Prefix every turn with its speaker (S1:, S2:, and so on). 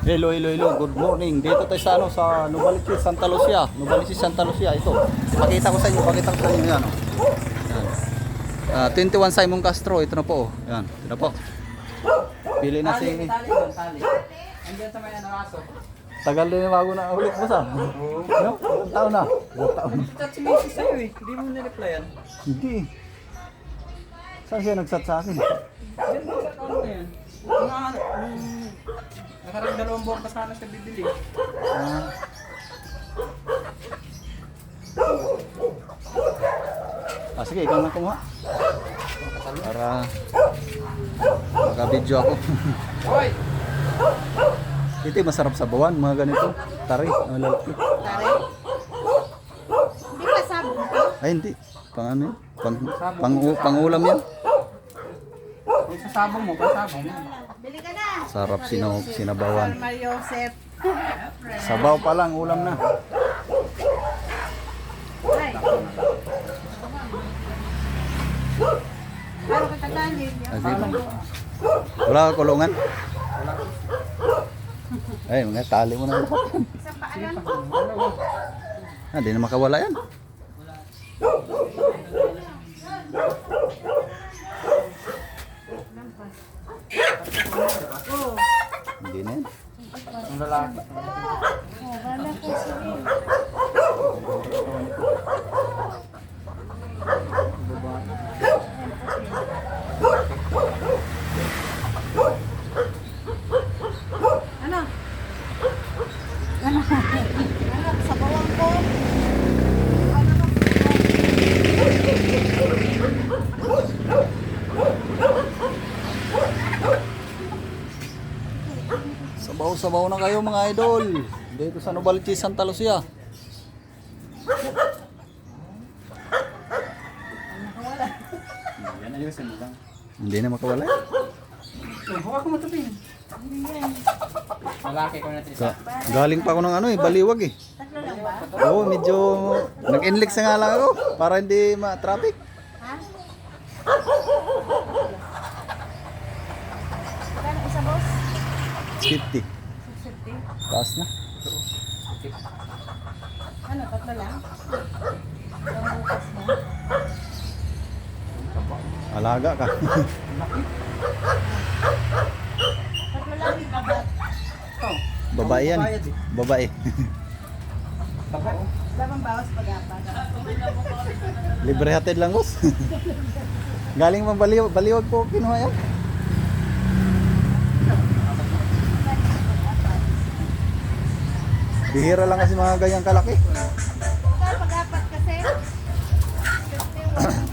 S1: Hello, hello, hello. Good morning. Dito tayo sa sa Novaliches, Santa Lucia. Novaliches, Santa Lucia. Ito. Pakita ko sa inyo yan. Oh. Yan. 21 Simon Castro. Ito na po. Oh. Yan. Ito na po. Pili na si...
S2: Tali. Andiyan sa may aso.
S1: Tagal din na bago na ulit mo sa. No? Ilang taon na? 2 taon.
S2: Chat si Macy sa'yo eh. Hindi mo na-replyan.
S1: Hindi. Saan siya nagsat sa akin?
S2: Diyan mo sa ano na yan. Nakarang 2 buwan pa sana siya bibili.
S1: Sige, ikaw na kumuha. Para maka-video ako.
S2: Hoy!
S1: Ito yung masarap sa bawan, mga ganito. Tari, lalaki.
S3: Tari? Hindi pa sabon to?
S1: Ay, hindi. Pang ano yun? Pang-ulam yan.
S2: Kung sasabong mo, pasabong mo.
S3: Bili ka na.
S1: Sarap sinabawan.
S3: Mario Joseph.
S1: Sabaw pa lang, ulam na.
S3: Ay. Paano ka tagalin?
S1: Kasi, wala ka kulungan? Ay, mga tali mo na.
S3: Isang paalan ko.
S1: Di na makawala yan.
S3: Oh.
S1: Hindi na yan.
S2: Ang lalaki.
S3: Oh, wala ko sige. Ano? Ano? Ano? Sa bawang ko. Ano ba?
S1: Sabaw-sabaw na kayo mga idol. Dito sa Novaliches, Santa Lucia.
S2: Yan, ayusin mo lang.
S1: Hindi na makawala.
S2: Huwag ko matupin. Lalaki ko natin isa.
S1: Galing pa ako ng baliwag eh.
S3: Tatlo lang ba?
S1: Oo, medyo nag-inlex na nga lang ako para hindi ma-traffic.
S3: Ha? Kano isa boss?
S1: 50.
S3: 60.
S1: Taas na.
S3: Ano, tatlo lang? Ang bukas mo?
S1: Alaga ka.
S3: Tatlo lang yung babat.
S2: Oh,
S1: Babae yan.
S2: bayad eh.
S1: Babae.
S2: Taba oh.
S3: Labang bawas pag-apat.
S1: Libre hatid lang, boss. Galing mang baliwag po kinuha yan. Bihira lang kasi mga ganyang kalaki.